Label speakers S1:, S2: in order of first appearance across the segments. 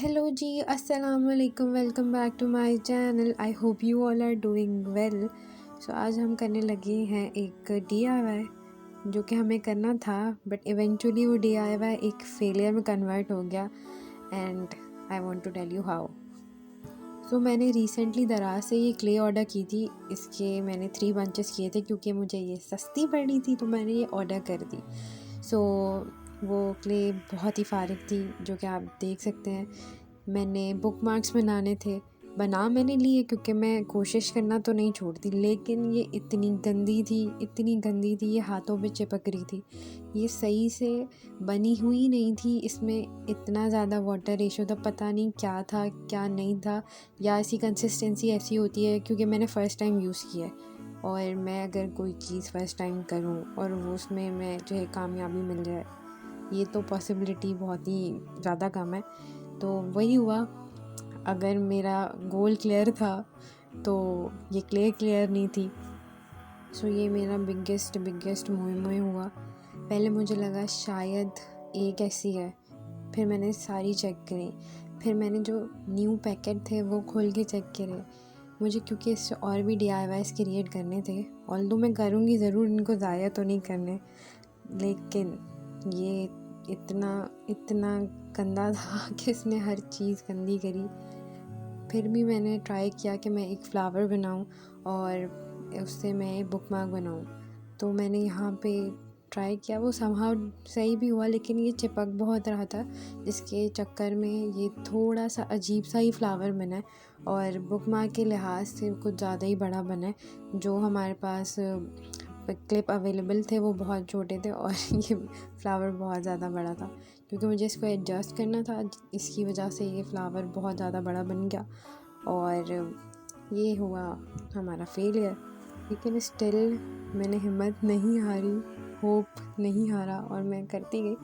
S1: Hello जी, अस्सलाम वालेकुम। Welcome back to my channel. I hope you all are doing well. So आज हम करने लगे हैं एक DIY जो कि हमें करना था, बट इवेंचुअली वो DIY एक फेलियर में कन्वर्ट हो गया and I want to tell you how. So मैंने रिसेंटली दराज से ये क्ले ऑर्डर की थी। इसके मैंने 3 बंचेस किए थे क्योंकि मुझे ये सस्ती पड़ी थी, तो मैंने ये ऑर्डर कर दी। सो वो क्ले बहुत ही फारिग थी, जो कि आप देख सकते हैं। मैंने बुक मार्क्स बनाने थे, बना मैंने लिए क्योंकि मैं कोशिश करना तो नहीं छोड़ती, लेकिन ये इतनी गंदी थी, ये हाथों पे चिपक रही थी। ये सही से बनी हुई नहीं थी, इसमें इतना ज़्यादा वाटर रेशो था, पता नहीं क्या था क्या नहीं था, या ऐसी कंसिस्टेंसी ऐसी होती है क्योंकि मैंने फ़र्स्ट टाइम यूज़ किया है। और मैं अगर कोई चीज़ फ़र्स्ट टाइम करूँ और वो उसमें मैं जो है कामयाबी मिल जाए, ये तो पॉसिबिलिटी बहुत ही ज़्यादा कम है। तो वही हुआ। अगर मेरा गोल क्लियर था तो ये क्ले क्लियर नहीं थी। सो ये मेरा बिगेस्ट मोए हुआ। पहले मुझे लगा शायद एक ऐसी है, फिर मैंने सारी चेक करी, फिर मैंने जो न्यू पैकेट थे वो खोल के चेक करे। मुझे क्योंकि इससे और भी DIYs क्रिएट करने थे, ऑल्दो मैं करूँगी ज़रूर, इनको ज़ाया तो नहीं करने, लेकिन ये इतना गंदा था कि इसने हर चीज़ गंदी करी। फिर भी मैंने ट्राई किया कि मैं एक फ़्लावर बनाऊं और उससे मैं एक बुक मार्क बनाऊं। तो मैंने यहाँ पे ट्राई किया, वो समहाउ सही भी हुआ, लेकिन ये चिपक बहुत रहा था, जिसके चक्कर में ये थोड़ा सा अजीब सा ही फ़्लावर बना है और बुक मार्क के लिहाज से कुछ ज़्यादा ही बड़ा बना है। जो हमारे पास क्लिप अवेलेबल थे वो बहुत छोटे थे और ये फ़्लावर बहुत ज़्यादा बड़ा था। क्योंकि मुझे इसको एडजस्ट करना था, इसकी वजह से ये फ़्लावर बहुत ज़्यादा बड़ा बन गया और ये हुआ हमारा फेलियर। लेकिन स्टिल मैंने हिम्मत नहीं हारी, होप नहीं हारा और मैं करती गई।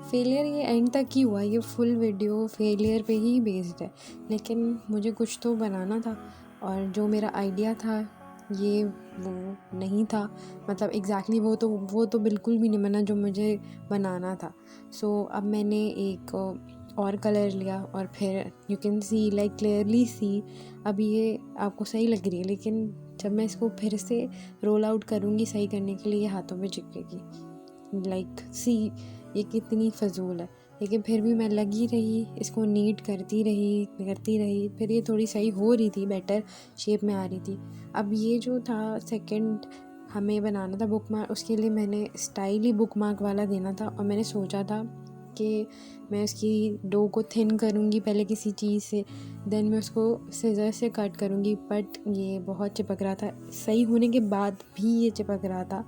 S1: फेलियर ये एंड तक ही हुआ, ये फुल वीडियो फेलियर पे ही बेस्ड है, लेकिन मुझे कुछ तो बनाना था और जो मेरा आइडिया था ये वो नहीं था। मतलब एग्जैक्टली वो तो बिल्कुल भी नहीं बना जो मुझे बनाना था। सो अब मैंने एक और कलर लिया और फिर you can see like clearly see अब ये आपको सही लग रही है, लेकिन जब मैं इसको फिर से रोल आउट करूँगी सही करने के लिए, ये हाथों में चिपकेगी। लाइक सी ये कितनी फ़जूल है। लेकिन फिर भी मैं लगी रही, इसको नीट करती रही, फिर ये थोड़ी सही हो रही थी, बेटर शेप में आ रही थी। अब ये जो था सेकंड हमें बनाना था बुक मार्क, उसके लिए मैंने स्टाइल ही बुक मार्क वाला देना था और मैंने सोचा था कि मैं उसकी डो को थिन करूँगी पहले किसी चीज़ से, देन मैं उसको सीज़र से कट करूँगी, बट ये बहुत चिपक रहा था। सही होने के बाद भी ये चिपक रहा था,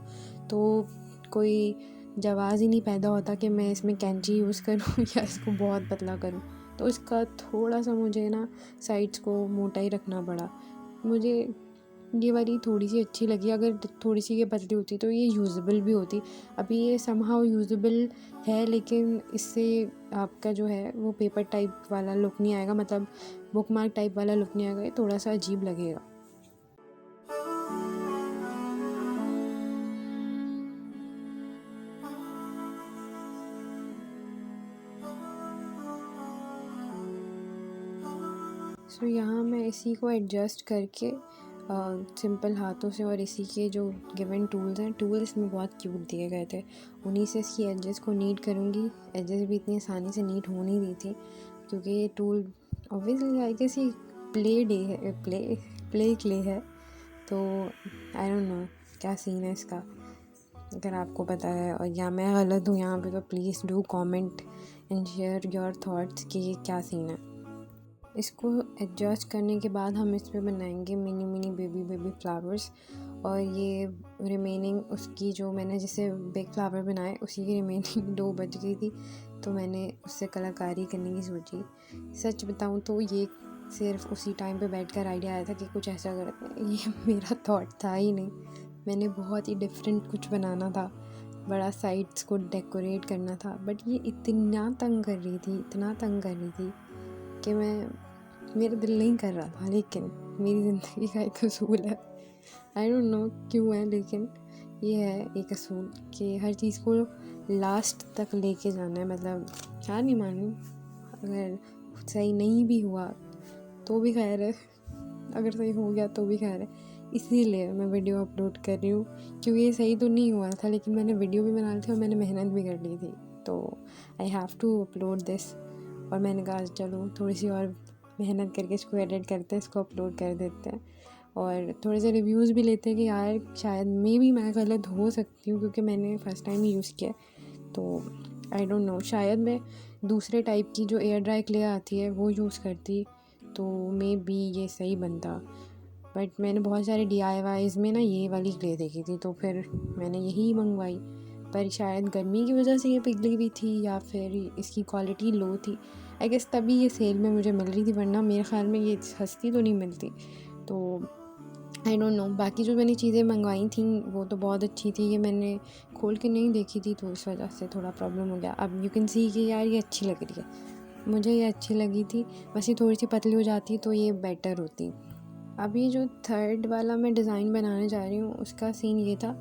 S1: तो कोई जवाज़ ही नहीं पैदा होता कि मैं इसमें कैंची यूज़ करूँ या इसको बहुत पतला करूँ। तो इसका थोड़ा सा मुझे ना साइड्स को मोटा ही रखना पड़ा। मुझे ये वाली थोड़ी सी अच्छी लगी, अगर थोड़ी सी ये पतली होती तो ये यूज़ेबल भी होती। अभी ये समहाउ यूज़ेबल है, लेकिन इससे आपका जो है वो पेपर टाइप वाला लुक नहीं आएगा, मतलब बुक मार्क टाइप वाला लुक नहीं आएगा, ये थोड़ा सा अजीब लगेगा। सो यहाँ मैं इसी को एडजस्ट करके सिंपल हाथों से, और इसी के जो गिवन टूल्स इसमें बहुत क्यूट दिए गए थे, उन्हीं से इसकी एजेस को नीट करूँगी। एजेस भी इतनी आसानी से नीट हो नहीं रही थी क्योंकि ये टूल ऑब्वियसली आई गेस ये प्ले क्ले है, तो आई डोंट नो क्या सीन है इसका। अगर आपको पता है और या मैं गलत हूँ यहाँ पे, तो please do comment and share your thoughts कि ये क्या सीन है। इसको एडजस्ट करने के बाद हम इस पे बनाएंगे मिनी बेबी फ्लावर्स, और ये रिमेनिंग उसकी जो मैंने जैसे बिग फ्लावर बनाए उसी की रिमेनिंग 2 बच गई थी, तो मैंने उससे कलाकारी करने की सोची। सच बताऊँ तो ये सिर्फ उसी टाइम पे बैठकर आइडिया आया था कि कुछ ऐसा करते हैं, ये मेरा थॉट था ही नहीं। मैंने बहुत ही डिफरेंट कुछ बनाना था, बड़ा साइड्स को डेकोरेट करना था, बट ये इतना तंग कर रही थी कि मेरा दिल नहीं कर रहा था। लेकिन मेरी ज़िंदगी का एक असूल है, आई डोंट नो क्यों है, लेकिन ये है एक असूल कि हर चीज़ को लास्ट तक लेके जाना है। मतलब हार नहीं माननी, अगर सही नहीं भी हुआ तो भी खैर है, अगर सही हो गया तो भी खैर है। इसीलिए मैं वीडियो अपलोड कर रही हूँ, क्योंकि ये सही तो नहीं हुआ था लेकिन मैंने वीडियो भी बना ली थी और मैंने मेहनत भी कर ली थी, तो I have to upload this. और मैंने कहा चलो थोड़ी सी और मेहनत करके इसको एडिट करते हैं, इसको अपलोड कर देते हैं और थोड़े से रिव्यूज़ भी लेते हैं कि यार शायद मे भी मैं गलत हो सकती हूँ, क्योंकि मैंने फ़र्स्ट टाइम ही यूज़ किया। तो आई डोंट नो, शायद मैं दूसरे टाइप की जो एयर ड्राई क्ले आती है वो यूज़ करती तो मे बी ये सही बनता। बट मैंने बहुत सारे DIYs में ना ये वाली क्ले देखी थी, तो फिर मैंने यही मंगवाई। पर शायद गर्मी की वजह से ये पिघली हुई थी या फिर इसकी क्वालिटी लो थी, आई गेस तभी ये सेल में मुझे मिल रही थी, वरना मेरे ख़्याल में ये सस्ती तो नहीं मिलती। तो आई डोंट नो, बाकी जो मैंने चीज़ें मंगवाई थी वो तो बहुत अच्छी थी, ये मैंने खोल के नहीं देखी थी तो इस वजह से थोड़ा प्रॉब्लम हो गया। अब यू कैन सी कि यार ये अच्छी लग रही है, मुझे ये अच्छी लगी थी, बस ये थोड़ी सी पतली हो जाती तो ये बेटर होती। अब ये जो थर्ड वाला मैं डिज़ाइन बनाने जा रही हूँ उसका सीन ये था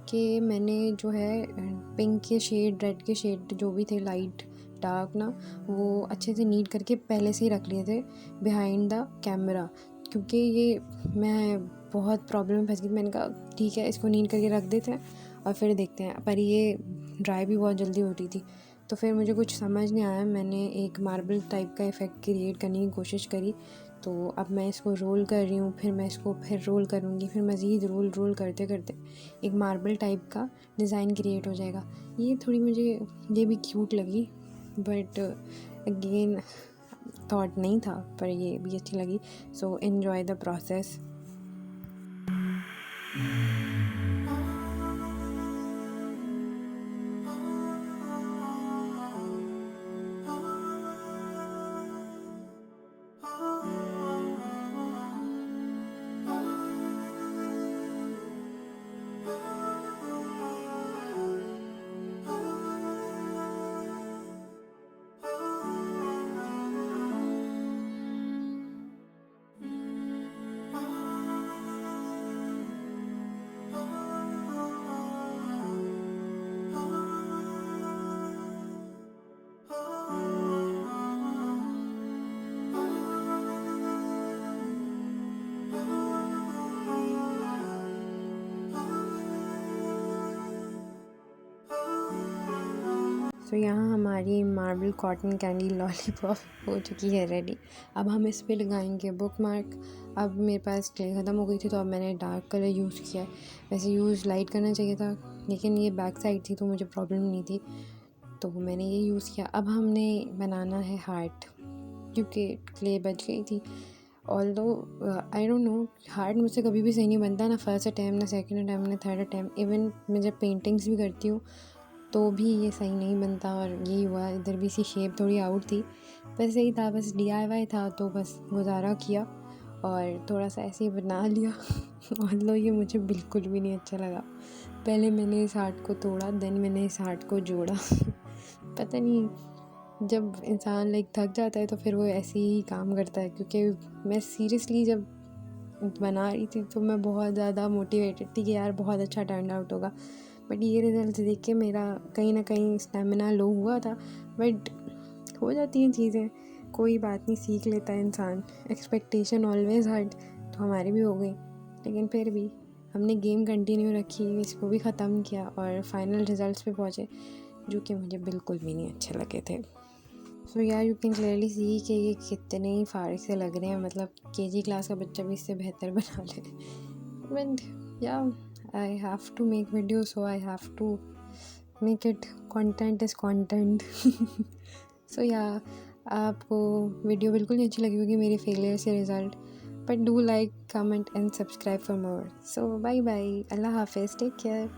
S1: कि मैंने जो है पिंक के शेड, रेड के शेड जो भी थे, लाइट डार्क ना, वो अच्छे से नीट करके पहले से ही रख लिए थे बिहाइंड द कैमरा, क्योंकि ये मैं बहुत प्रॉब्लम में फंस गई। मैंने कहा ठीक है इसको नीट करके रख देते हैं और फिर देखते हैं, पर ये ड्राई भी बहुत जल्दी हो रही थी तो फिर मुझे कुछ समझ नहीं आया। मैंने एक मार्बल टाइप का इफ़ेक्ट क्रिएट करने की कोशिश करी, तो अब मैं इसको रोल कर रही हूँ, फिर मैं इसको फिर रोल करूँगी, फिर मज़ीद रोल करते करते एक मार्बल टाइप का डिज़ाइन क्रिएट हो जाएगा। ये थोड़ी मुझे ये भी क्यूट लगी, बट अगेन थॉट नहीं था, पर ये भी अच्छी लगी। So enjoy the process. तो यहाँ हमारी मार्बल कॉटन कैंडी लॉलीपॉप हो चुकी है रेडी। अब हम इस पे लगाएंगे बुक मार्क। अब मेरे पास क्ले ख़त्म हो गई थी तो अब मैंने डार्क कलर यूज़ किया है। वैसे यूज़ लाइट करना चाहिए था लेकिन ये बैक साइड थी तो मुझे प्रॉब्लम नहीं थी, तो मैंने ये यूज़ किया। अब हमने बनाना है हार्ट, क्योंकि क्ले बच गई थी। Although I don't know, heart मुझसे कभी भी सही नहीं बनता, ना फर्स्ट अटैम्प्ट, ना सेकंड अटैम्प्ट, ना थर्ड अटैम्प्ट। इवन मैं जब पेंटिंग्स भी करती हूँ तो भी ये सही नहीं बनता, और यही हुआ। इधर भी सी शेप थोड़ी आउट थी, बस यही था, बस DIY था तो बस गुजारा किया और थोड़ा सा ऐसे ही बना लिया। ऑल्दो ये मुझे बिल्कुल भी नहीं अच्छा लगा। पहले मैंने इस हार्ट को तोड़ा, देन मैंने इस हार्ट को जोड़ा। पता नहीं, जब इंसान लाइक थक जाता है तो फिर वो ऐसे ही काम करता है, क्योंकि मैं सीरियसली जब बना रही थी तो मैं बहुत ज़्यादा मोटिवेटेड थी कि यार बहुत अच्छा टर्न आउट होगा। बट ये रिज़ल्ट देख के मेरा कहीं ना कहीं स्टेमिना लो हुआ था। बट हो जाती हैं चीज़ें, कोई बात नहीं, सीख लेता है इंसान। एक्सपेक्टेशन ऑलवेज हार्ड, तो हमारी भी हो गई, लेकिन फिर भी हमने गेम कंटिन्यू रखी, इसको भी ख़त्म किया और फाइनल रिज़ल्ट्स पे पहुँचे, जो कि मुझे बिल्कुल भी नहीं अच्छे लगे थे। सो यार यू कैन क्लियरली सी कि ये कितने ही फारिग से लग रहे हैं, मतलब KG क्लास का बच्चा भी इससे बेहतर बना ले। But yeah I have to make video, so I have to make it, content is content. So yeah आपको वीडियो बिल्कुल नहीं अच्छी लगी होगी मेरे फेलियर से result, but do like, comment and subscribe for more. So bye bye, अल्लाह हाफिज़, टेक केयर।